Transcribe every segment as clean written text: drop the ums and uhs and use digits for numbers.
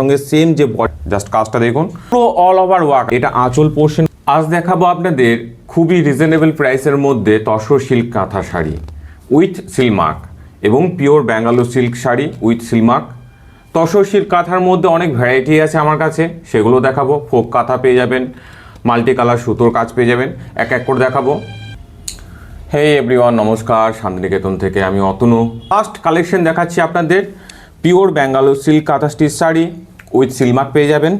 সঙ্গে সেম যে জাস্ট কাজটা দেখুন, পুরো অল ওভার ওয়ার্ক। এটা আঁচল পোর্শন। আজ দেখাবো আপনাদের খুবই রিজনেবল প্রাইসের মধ্যে তসর সিল্ক কাঁথা শাড়ি উইথ সিলমার্ক এবং pure Bangalore silk sari with Silk Mark. Tussar silk কাঁথার মধ্যে অনেক ভ্যারাইটি আছে আমার কাছে, সেগুলো দেখাবো। ফোক কাঁথা পেয়ে যাবেন, মাল্টি কালার সুতোর কাজ পেয়ে যাবেন, এক এক করে দেখাবো। হে এভরিওয়ান, নমস্কার, শান্তিনিকেতন থেকে আমি অতনু। ফার্স্ট কালেকশন দেখাচ্ছি আপনাদের পিওর ব্যাঙ্গালোর সিল্ক কাঁথা স্টিচ শাড়ি উইথ সিলমার্ক পেয়ে যাবেন।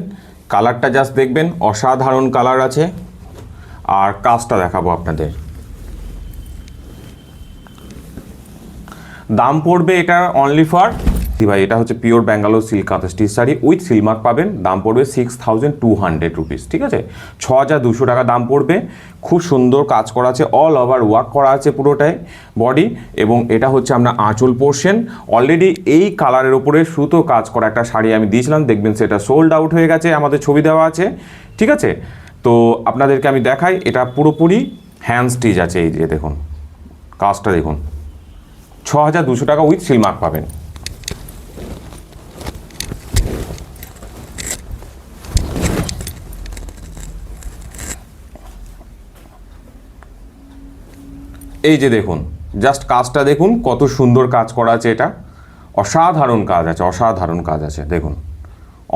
কালারটা জাস্ট দেখবেন, অসাধারণ কালার আছে। আর কাজটা দেখাবো আপনাদের। দাম পড়বে এটা অনলি ফর ভাই, এটা হচ্ছে পিওর ব্যাঙ্গালোর সিল্ক কাঁথা স্টিচ শাড়ি উইথ সিলমার্ক পাবেন। দাম পড়বে 6200 রুপিস, ঠিক আছে, 6200 টাকা দাম পড়বে। খুব সুন্দর কাজ করা আছে, অল ওভার ওয়ার্ক করা আছে পুরোটাই বডি। এবং এটা হচ্ছে আমরা আঁচল পোর্শন। অলরেডি এই কালারের ওপরে সুতো কাজ করা একটা শাড়ি আমি দিয়েছিলাম, দেখবেন সেটা সোল্ড আউট হয়ে গেছে, আমাদের ছবি দেওয়া আছে, ঠিক আছে। তো আপনাদেরকে আমি দেখাই, এটা পুরোপুরি হ্যান্ড স্টিচ আছে। এই যে দেখুন কাজটা দেখুন, 6200 টাকা উইথ সিলমার্ক পাবেন। এই যে দেখুন, জাস্ট কাজটা দেখুন, কত সুন্দর কাজ করা আছে। এটা অসাধারণ কাজ আছে, অসাধারণ কাজ আছে। দেখুন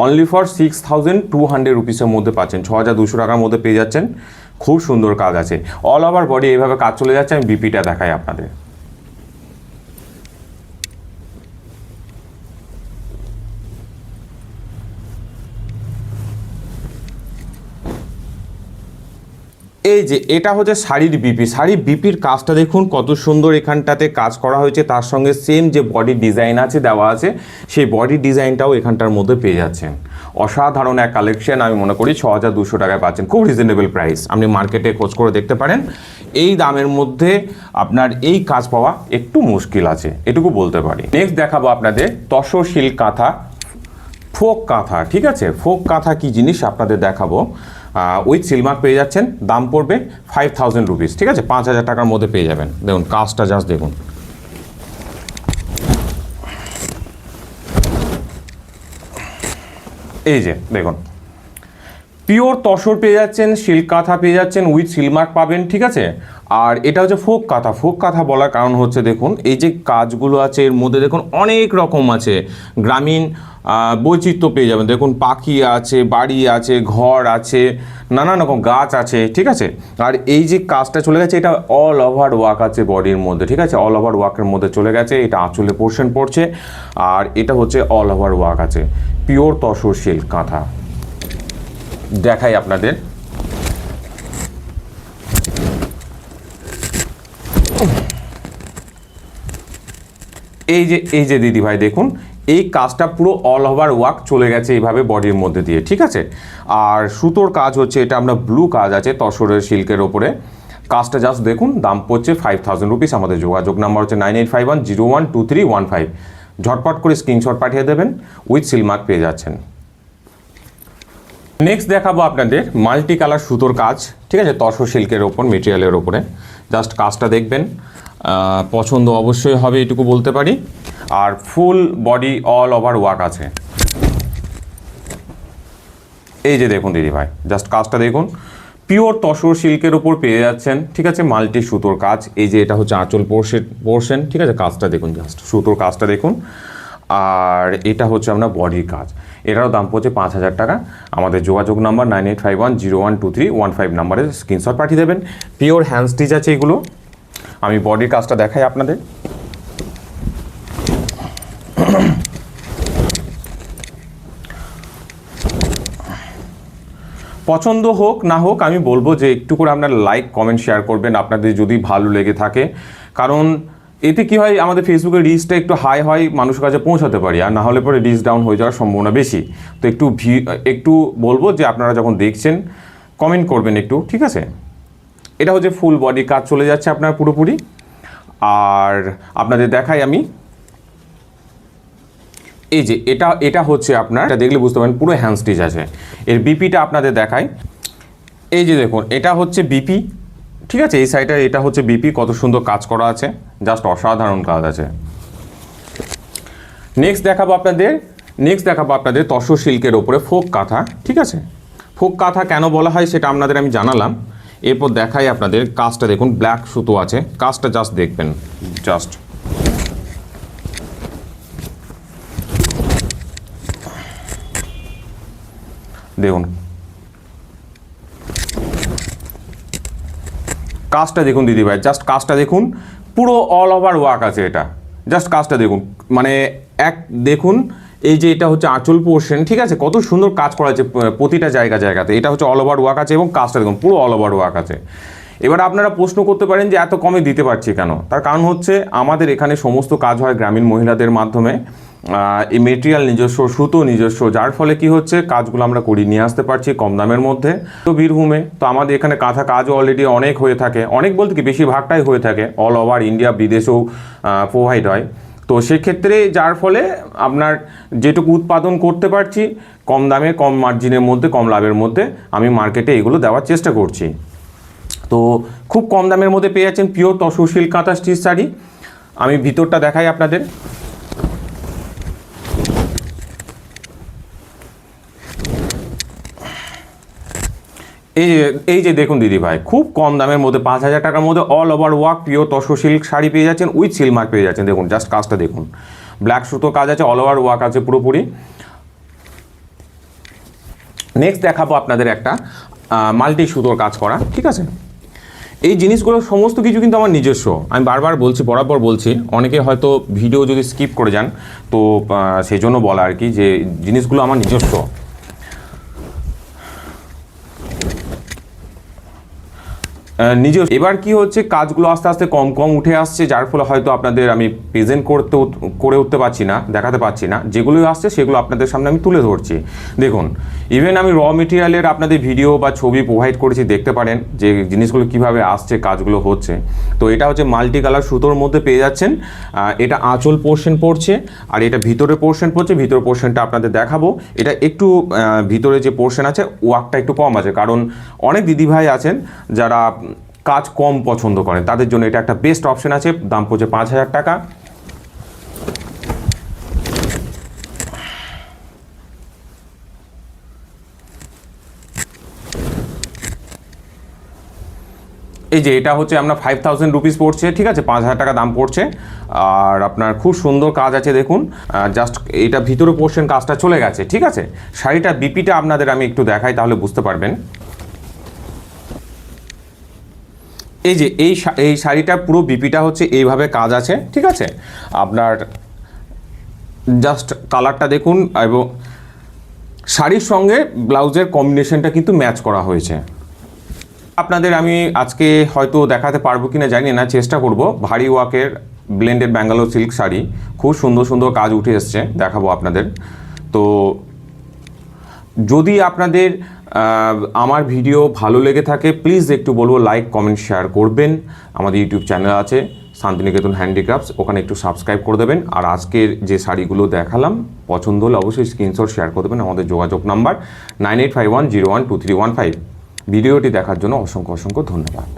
অনলি ফর 6200 রুপিসের মধ্যে পাচ্ছেন, 6200 টাকার মধ্যে পেয়ে যাচ্ছেন। খুব সুন্দর কাজ আছে, অল ওভার বডি এইভাবে কাজ চলে যাচ্ছে। আমি বিপিটা দেখাই আপনাদের। এই যে এটা হচ্ছে শাড়ির বিপি, শাড়ির বিপির কাজটা দেখুন কত সুন্দর এখানটাতে কাজ করা হয়েছে। তার সঙ্গে সেম যে বডি ডিজাইন আছে দেওয়া আছে, সেই বডি ডিজাইনটাও এখানটার মধ্যে পেয়ে যাচ্ছেন। অসাধারণ এক কালেকশন, আমি মনে করি 6200 টাকায় পাচ্ছেন, খুব রিজনেবল প্রাইস। আপনি মার্কেটে খোঁজ করে দেখতে পারেন, এই দামের মধ্যে আপনার এই কাজ পাওয়া একটু মুশকিল আছে, এটুকু বলতে পারি। নেক্সট দেখাবো আপনাদের তসর সিল্ক কাঁথা, ফোক কাঁথা, ঠিক আছে। ফোক কাঁথা কী জিনিস আপনাদের দেখাবো। উইথ সিলমার্ক পেয়ে যাচ্ছেন, দাম পড়বে 5000 রুপিস, ঠিক আছে, 5000 টাকার মধ্যে পেয়ে যাবেন। দেখুন কাজটা জাস্ট দেখুন। এই যে দেখুন, পিওর তসর পেয়ে যাচ্ছেন, সিল্ক কাঁথা পেয়ে যাচ্ছেন, উইথ সিলমার্ক পাবেন, ঠিক আছে। আর এটা হচ্ছে ফোক কাঁথা। ফোক কাঁথা বলার কারণ হচ্ছে দেখুন এই যে কাজগুলো আছে এর মধ্যে দেখুন অনেক রকম আছে, গ্রামীণ বৈচিত্র্য পেয়ে যাবেন। দেখুন পাখি আছে, বাড়ি আছে, ঘর আছে, নানান রকম গাছ আছে, ঠিক আছে। আর এই যে কাজটা চলে গেছে, এটা অল ওভার ওয়ার্ক আছে বডির মধ্যে, ঠিক আছে, অল ওভার ওয়ার্কের মধ্যে চলে গেছে। এটা আঁচলে পোর্শন পড়ছে, আর এটা হচ্ছে অল ওভার ওয়ার্ক আছে, পিওর তসর সিল্ক কাঁথা। দেখাই আপনাদের। এই যে দিদি ভাই দেখুন, এই কাজটা পুরো অল ওভার ওয়ার্ক চলে গেছে এইভাবে বডির মধ্যে দিয়ে, ঠিক আছে। আর সুতোর কাজ হচ্ছে, এটা আমরা ব্লু কাজ আছে তসরের সিল্কের ওপরে। কাজটা জাস্ট দেখুন, দাম পড়ছে 5000 রুপিস। আমাদের যোগাযোগ নাম্বার হচ্ছে 9851012315। ঝটপট করে স্ক্রিনশট পাঠিয়ে দেবেন, উইথ সিলমার্ক পেয়ে যাচ্ছেন। নেক্সট দেখাবো আপনাদের মাল্টি কালার সুতোর কাজ, ঠিক আছে, তসর সিল্কের ওপর, মেটেরিয়ালের ওপরে। জাস্ট কাজটা দেখবেন, পছন্দ অবশ্যই হবে, এটুকু বলতে পারি। আর full body all over work আছে। এই যে দেখুন দিদি ভাই, জাস্ট কাজটা দেখুন, পিওর তসর সিল্কের ওপর পেয়ে যাচ্ছেন, ঠিক আছে, মাল্টি সুতোর কাজ। এই যে এটা হচ্ছে আঁচল পোর্শন, ঠিক আছে। কাজটা দেখুন, জাস্ট সুতোর কাজটা দেখুন। আর এটা হচ্ছে আপনার বডির কাজ, এটারও দাম পড়ছে 5000 টাকা। আমাদের যোগাযোগ নাম্বার 9851012315 নাম্বারে স্ক্রিনশট পাঠিয়ে দেবেন। পিওর হ্যান্ড স্টিচ আছে এগুলো। আমি বডির কাজটা দেখাই আপনাদের। পছন্দ হোক না হোক, আমি বলবো যে একটু করে আপনার লাইক কমেন্ট শেয়ার করবেন আপনাদের যদি ভালো লেগে থাকে। কারণ এতে কি হয়, আমাদের ফেসবুকের রিচটা একটু হাই হয়, মানুষের কাছে পৌঁছাতে পারি। আর না হলে পরে রিচ ডাউন হয়ে যাওয়ার সম্ভাবনা বেশি। তো একটু বলবো যে আপনারা যখন দেখছেন কমেন্ট করবেন একটু, ঠিক আছে। এটা হচ্ছে ফুল বডি কাজ চলে যাচ্ছে আপনার পুরোপুরি। আর আপনাদের দেখাই আমি, এই যে এটা হচ্ছে আপনার, এটা দেখলে বুঝতে পারেন পুরো হ্যান্ড স্টিচ আছে। এর বিপিটা আপনাদের দেখাই। এই যে দেখুন, এটা হচ্ছে বিপি, ঠিক আছে, এই সাইডে এটা হচ্ছে বিপি, কত সুন্দর কাজ করা আছে, জাস্ট অসাধারণ কাজ আছে। নেক্সট দেখাবো আপনাদের নেক্সট দেখাবো আপনাদের তসর সিল্কের ওপরে ফোক কাঁথা, ঠিক আছে। ফোক কাঁথা কেন বলা হয় সেটা আপনাদের আমি জানালাম। এরপর দেখাই আপনাদের কাজটা দেখুন, ব্ল্যাক সুতো আছে, কাজটা জাস্ট দেখবেন, জাস্ট দেখুন কাজটা দেখুন দিদিভাই, জাস্ট কাজটা দেখুন, পুরো অল ওভার ওয়ার্ক আছে এটা। জাস্ট কাজটা দেখুন, মানে দেখুন এই যে এটা হচ্ছে আঁচল পোর্শন, ঠিক আছে, কত সুন্দর কাজ করা আছে প্রতিটা জায়গাতে। এটা হচ্ছে অল ওভার ওয়ার্ক আছে এবং কাজটা দেখুন পুরো অল ওভার ওয়ার্ক আছে। এবার আপনারা প্রশ্ন করতে পারেন যে এত কমে দিতে পারছি কেন? তার কারণ হচ্ছে আমাদের এখানে সমস্ত কাজ হয় গ্রামীণ মহিলাদের মাধ্যমে, এই মেটেরিয়াল নিজস্ব, সুতো নিজস্ব, যার ফলে কি হচ্ছে কাজগুলো আমরা করিয়ে নিয়ে আসতে পারছি কম দামের মধ্যে। তো বীরভূমে তো আমাদের এখানে কাঁথা কাজও অলরেডি অনেক হয়ে থাকে, অনেক বলতে কি বেশিরভাগটাই হয়ে থাকে, অল ওভার ইন্ডিয়া বিদেশেও প্রোভাইড হয়। তো সেক্ষেত্রে যার ফলে আপনার যেটুকু উৎপাদন করতে পারছি কম দামে, কম মার্জিনের মধ্যে, কম লাভের মধ্যে আমি মার্কেটে এগুলো দেওয়ার চেষ্টা করছি। তো খুব কম দামের মধ্যে পেয়ে যাচ্ছেন পিওর তসর সিল্ক কাঁথা স্টিচ শাড়ি। আমি ভিতরটা দেখাই আপনাদের। এই যে দেখুন দিদি ভাই, খুব কম দামের মধ্যে 5,000 টাকার মধ্যে all over work pure tussar silk sari পেয়ে যাচ্ছেন, উইথ সিল মার্ক পেয়ে যাচ্ছেন। দেখুন জাস্ট কাজটা দেখুন, ব্ল্যাক সুতো কাজ আছে, অল ওভার ওয়ার্ক আছে পুরোপুরি। নেক্সট দেখাবো আপনাদের একটা মাল্টি সুতোর কাজ করা, ঠিক আছে। এই জিনিসগুলো সমস্ত কিছু কিন্তু আমার নিজস্ব, আমি বারবার বলছি, বরাবর বলছি, অনেকে হয়তো ভিডিও যদি স্কিপ করে যান তো সেই জন্য বলা আর কি, যে জিনিসগুলো আমার নিজস্ব। এবার কি হচ্ছে কাজগুলো আস্তে আস্তে কম উঠে আসছে, যার ফলে হয়তো আপনাদের আমি প্রেজেন্ট করে উঠতে পারছি না, দেখাতে পারছি না। যেগুলো আসছে সেগুলো আপনাদের সামনে আমি তুলে ধরছি। দেখুন ইভেন আমি র মেটেরিয়ালের আপনাদের ভিডিও বা ছবি প্রোভাইড করেছি, দেখতে পারেন যে জিনিসগুলো কিভাবে আসছে, কাজগুলো হচ্ছে। তো এটা হচ্ছে মাল্টি কালার সুতোর মধ্যে পেয়ে যাচ্ছেন। এটা আঁচল পোর্শন পড়ছে আর এটা ভিতরে পোর্শন পড়ছে। ভিতর পোর্শনটা আপনাদের দেখাবো। এটা একটু ভিতরে যে পোর্শন আছে ওয়ার্কটা একটু কম আছে, কারণ অনেক দিদিভাই আছেন যারা কাজ কম পছন্দ করেন, তাদের জন্য এটা একটা বেস্ট অপশন আছে। দাম পড়ছে 5,000 টাকা। এই যে এটা হচ্ছে আপনার 5,000 রুপিস পড়ছে, ঠিক আছে, 5,000 টাকা দাম পড়ছে। আর আপনার খুব সুন্দর কাজ আছে দেখুন, জাস্ট এটা ভিতরে পোর্শন কাজটা চলে গেছে, ঠিক আছে। শাড়িটা বিপিটা আপনাদের আমি একটু দেখাই, তাহলে বুঝতে পারবেন। এই যে এই শাড়িটার পুরো বিপিটা হচ্ছে এইভাবে কাজ আছে, ঠিক আছে। আপনার জাস্ট কালারটা দেখুন, এবং শাড়ির সঙ্গে ব্লাউজের কম্বিনেশনটা কিন্তু ম্যাচ করা হয়েছে। আপনাদের আমি আজকে হয়তো দেখাতে পারবো কিনা জানি না, চেষ্টা করব। ভারী ওয়ার্কের ব্লেন্ডেড ব্যাঙ্গালোর সিল্ক শাড়ি, খুব সুন্দর সুন্দর কাজ উঠে এসছে, দেখাবো আপনাদের। তো যদি আপনাদের আমার ভিডিও ভালো লেগে থাকে প্লিজ একটু বলবো লাইক, কমেন্ট, শেয়ার করবেন। আমাদের ইউটিউব চ্যানেল আছে শান্তিনিকেতন হ্যান্ডিক্রাফটস, ওখানে একটু সাবস্ক্রাইব করে দেবেন। আর আজকের যে শাড়িগুলো দেখালাম পছন্দ হলে অবশ্যই স্ক্রিনশট শেয়ার করে দেবেন। আমাদের যোগাযোগ নাম্বার 9851012315। ভিডিওটি দেখার জন্য অসংখ্য ধন্যবাদ।